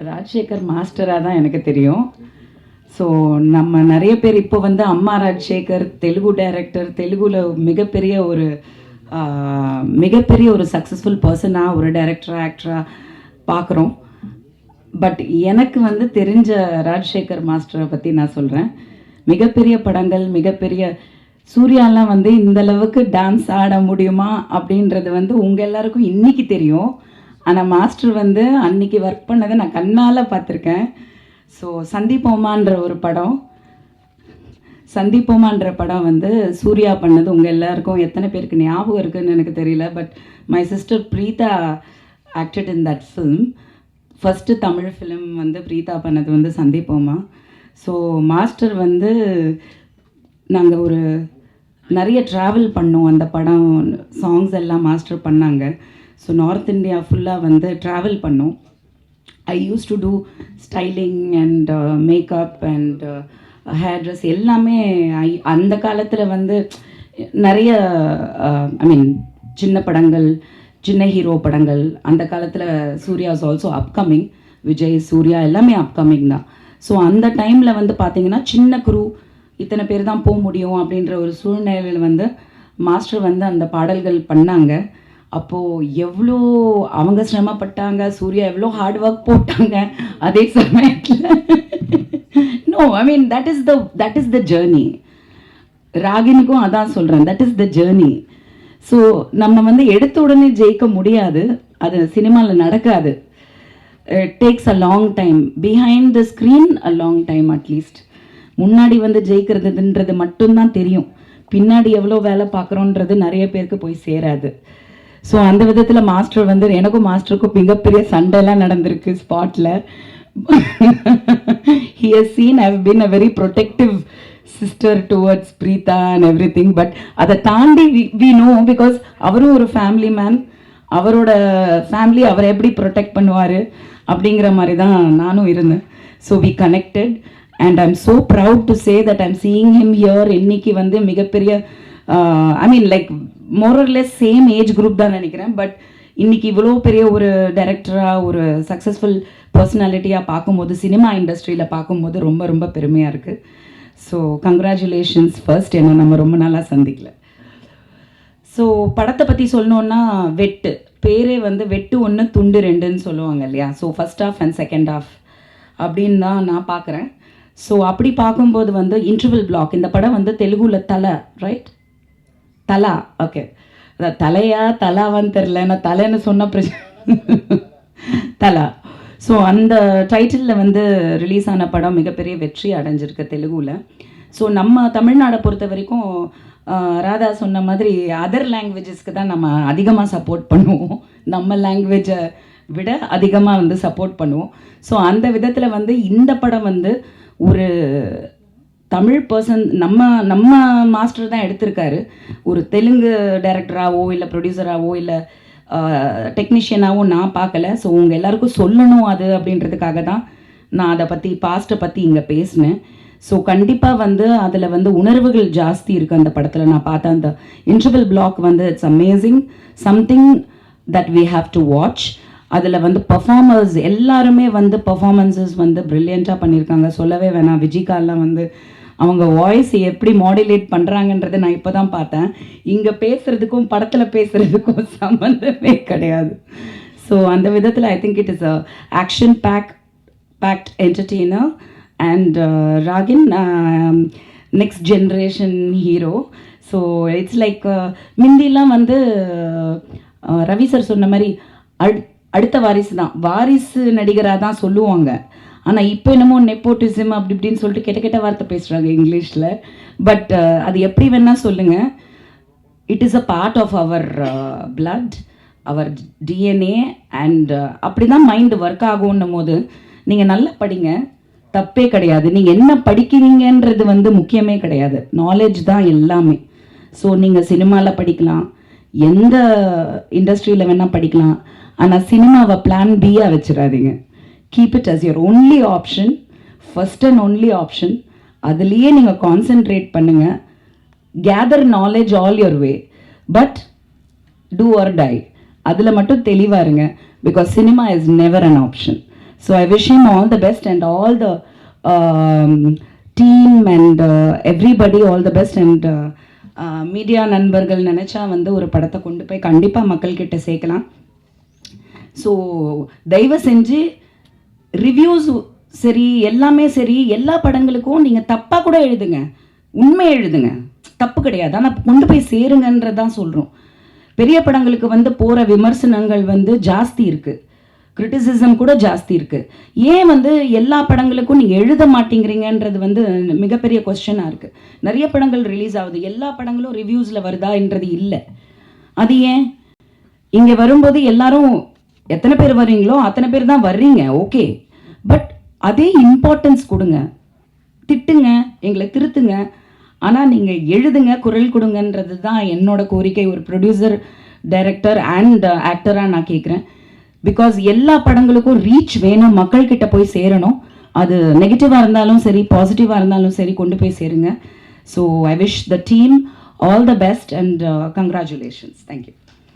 ராஜசேகர் மாஸ்டராக தான் எனக்கு தெரியும். ஸோ நம்ம நிறைய பேர் இப்போ வந்து அம்மா ராஜசேகர் தெலுங்கு டைரக்டர், தெலுங்குல மிகப்பெரிய ஒரு சக்ஸஸ்ஃபுல் பர்சனாக ஒரு டைரக்டராக ஆக்டராக பார்க்குறோம். பட் எனக்கு வந்து தெரிஞ்ச ராஜசேகர் மாஸ்டரை பற்றி நான் சொல்கிறேன். மிகப்பெரிய படங்கள், மிகப்பெரிய சூர்யாலாம் வந்து இந்த அளவுக்கு டான்ஸ் ஆட முடியுமா அப்படின்றது வந்து உங்கள் எல்லாருக்கும் இன்றைக்கி தெரியும். ஆனால் மாஸ்டர் வந்து அன்றைக்கி ஒர்க் பண்ணதை நான் கண்ணால் பார்த்துருக்கேன். ஸோ சந்திப்போமான்ற படம் வந்து சூர்யா பண்ணது உங்கள் எல்லாருக்கும் எத்தனை பேருக்கு ஞாபகம் இருக்குதுன்னு எனக்கு தெரியல. But my sister Preetha acted in that film. First Tamil film வந்து பிரீதா பண்ணது வந்து சந்திப்போமா. ஸோ மாஸ்டர் வந்து நாங்கள் ஒரு நிறைய ட்ராவல் பண்ணோம். அந்த படம் சாங்ஸ் எல்லாம் மாஸ்டர் பண்ணாங்க. ஸோ நார்த் இந்தியா ஃபுல்லாக வந்து ட்ராவல் பண்ணோம். I use to do styling and makeup and hair dress எல்லாமே. அந்த காலத்தில் வந்து நிறைய சின்ன படங்கள், சின்ன ஹீரோ படங்கள் அந்த காலத்தில் Suriya is also upcoming. Vijay, Suriya எல்லாமே அப்கமிங் தான். ஸோ அந்த டைமில் வந்து பார்த்திங்கன்னா சின்ன குரூ இத்தனை பேர் தான் போக முடியும் அப்படின்ற ஒரு சூழ்நிலையில் வந்து மாஸ்டர் வந்து அந்த பாடல்கள் பண்ணாங்க. அப்போது எவ்வளோ அவங்க சிரமப்பட்டாங்க, சூர்யா எவ்வளோ ஹார்ட் ஒர்க் போட்டாங்க. அதே சமயத்தில் தட் இஸ் த ஜேர்னி. ராகினுக்கும் அதான் சொல்கிறேன், that is the journey. So நம்ம வந்து எடுத்த உடனே ஜெயிக்க முடியாது, அது சினிமாவில் நடக்காது. Takes a long time, behind the screen a long time. At least முன்னாடி வந்து ஜெயிக்கிறதுன்றது மட்டும்தான் தெரியும், பின்னாடி எவ்வளோ வேலை பார்க்குறோன்றது நிறைய பேருக்கு போய் சேராது. ஸோ அந்த விதத்தில் மாஸ்டர் வந்து எனக்கும் மாஸ்டருக்கும் மிகப்பெரிய சண்டைலாம் நடந்திருக்கு ஸ்பாட்டில். he has seen I have been a very protective sister towards Preetha and everything. But அதை தாண்டி we know, because அவரும் ஒரு ஃபேமிலி மேன், அவரோட ஃபேமிலி அவரை எப்படி ப்ரொடெக்ட் பண்ணுவார் அப்படிங்கிற மாதிரி தான் நானும் இருந்தேன். So we connected and I'm so proud to say that I'm seeing him here. இன்னைக்கு வந்து மிகப்பெரிய like more or less same age group தான் நினைக்கிறேன். பட் இன்னைக்கு இவ்வளோ பெரிய ஒரு டைரக்டராக, ஒரு சக்ஸஸ்ஃபுல் பர்சனாலிட்டியாக பார்க்கும்போது, சினிமா இண்டஸ்ட்ரியில் பார்க்கும்போது ரொம்ப ரொம்ப பெருமையாக இருக்குது. So congratulations first. என்ன நம்ம ரொம்ப நாளாக சந்திக்கல. ஸோ படத்தை பற்றி சொல்லணுன்னா, வெட்டு பேரே வந்து வெட்டு 1 துண்டு 2ன்னு சொல்லுவாங்க இல்லையா. So first half and second half அப்படின்னு தான் நான் பார்க்குறேன். ஸோ அப்படி பார்க்கும்போது வந்து இன்டர்வல் பிளாக், இந்த படம் வந்து தெலுங்குல தலை, ரைட்? தலா, ஓகே. அதான் தலையா தலாவான்னு தெரில, நான் தலைன்னு சொன்ன தலா. ஸோ அந்த டைட்டிலில் வந்து ரிலீஸ் ஆன படம் மிகப்பெரிய வெற்றி அடைஞ்சிருக்கு தெலுங்குல. ஸோ நம்ம தமிழ்நாடை பொறுத்த வரைக்கும் ராதா சொன்ன மாதிரி அதர் லாங்குவேஜஸ்க்கு தான் நம்ம அதிகமாக சப்போர்ட் பண்ணுவோம், நம்ம லாங்குவேஜை விட அதிகமாக வந்து சப்போர்ட் பண்ணுவோம். ஸோ அந்த விதத்தில் வந்து இந்த படம் வந்து ஒரு தமிழ் பர்சன், நம்ம மாஸ்டர் தான் எடுத்திருக்காரு. ஒரு தெலுங்கு டைரக்டராகவோ இல்லை ப்ரொடியூசராகவோ இல்லை டெக்னீஷியனாகவோ நான் பார்க்கல. ஸோ உங்கள் எல்லாருக்கும் சொல்லணும் அது அப்படின்றதுக்காக தான் நான் அதை பற்றி, பாஸ்ட்டை பற்றி இங்கே பேசினேன். ஸோ கண்டிப்பாக வந்து அதில் வந்து உணர்வுகள் ஜாஸ்தி இருக்குது அந்த படத்தில். நான் பார்த்தேன் அந்த இன்டர்வல் பிளாக் வந்து it's amazing, something that we have to watch. அதில் வந்து பர்ஃபார்மர்ஸ் எல்லாருமே வந்து பர்ஃபார்மன்ஸஸ் வந்து ப்ரில்லியண்ட்டாக பண்ணியிருக்காங்க. சொல்லவே வேணாம், விஜிகாலாம் வந்து அவங்க வாய்ஸ் எப்படி மாடுலேட் பண்ணுறாங்கன்றதை நான் இப்போ தான் பார்த்தேன். இங்கே பேசுகிறதுக்கும் படத்தில் பேசுகிறதுக்கும் சம்மந்தமே கிடையாது. ஸோ அந்த விதத்தில் I think it is a action packed entertainer. And ராகின் next generation hero. So it's like மிந்திலாம் வந்து ரவி சார் சொன்ன மாதிரி அடுத்த வாரிசு தான், வாரிசு நடிகராக தான் சொல்லுவாங்க. ஆனால் இப்போ என்னமோ நெப்போட்டிசம் அப்படி இப்படின்னு சொல்லிட்டு கெட்ட வார்த்தை பேசுகிறாங்க இங்கிலீஷில். பட் அது எப்படி வேணால் சொல்லுங்கள், it is a part of our blood, our DNA. And அப்படி தான் மைண்டு ஒர்க் ஆகும்னும் போது நீங்கள் நல்லா படிங்க, தப்பே கிடையாது. நீங்கள் என்ன படிக்கிறீங்கன்றது வந்து முக்கியமே கிடையாது, நாலேஜ் தான் எல்லாமே. ஸோ நீங்கள் சினிமாவில் படிக்கலாம், எந்த இண்டஸ்ட்ரியில் வேணால் படிக்கலாம். ஆனால் சினிமாவை பிளான் பியாக வச்சிடாதீங்க. Keep it as your only option, first and only option. அதுலேயே நீங்கள் கான்சென்ட்ரேட் பண்ணுங்கள். Gather knowledge all your way, but do or die, அதில் மட்டும் தெளிவாக இருங்க. Because cinema is never an option. So I wish him all the best and all the team and everybody all the best. And media நண்பர்கள் நினச்சா வந்து ஒரு படத்தை கொண்டு போய் கண்டிப்பாக மக்கள்கிட்ட சேர்க்கலாம். ஸோ தயவு செஞ்சு ரிவ்யூஸ் சரி, எல்லாமே சரி, எல்லா படங்களுக்கும் நீங்கள் தப்பாக கூட எழுதுங்க, உண்மை எழுதுங்க, தப்பு கிடையாது. ஆனால் கொண்டு போய் சேருங்கன்றதான் சொல்கிறோம். பெரிய படங்களுக்கு வந்து போகிற விமர்சனங்கள் வந்து ஜாஸ்தி இருக்குது, கிரிட்டிசிசம் கூட ஜாஸ்தி இருக்குது. ஏன் வந்து எல்லா படங்களுக்கும் நீங்கள் எழுத மாட்டேங்கிறீங்கன்றது வந்து மிகப்பெரிய கொஸ்டினாக இருக்குது. நிறைய படங்கள் ரிலீஸ் ஆகுது, எல்லா படங்களும் ரிவ்யூஸில் வருதான்றது இல்லை. அது ஏன்? இங்கே வரும்போது எல்லாரும் எத்தனை பேர் வர்றீங்களோ அத்தனை பேர் தான் வர்றீங்க, ஓகே. பட் அதே இம்பார்ட்டன்ஸ் கொடுங்க, திட்டுங்க, எங்களை திருத்துங்க, ஆனால் நீங்கள் எழுதுங்க, குரல் கொடுங்கன்றது தான் என்னோட கோரிக்கை. ஒரு ப்ரொடியூசர், டைரக்டர் அண்ட் ஆக்டராக நான் கேட்குறேன். பிகாஸ் எல்லா படங்களுக்கும் ரீச் வேணும், மக்கள்கிட்ட போய் சேரணும். அது நெகட்டிவாக இருந்தாலும் சரி, பாசிட்டிவாக இருந்தாலும் சரி, கொண்டு போய் சேருங்க. So I wish the team all the best and congratulations. Thank you.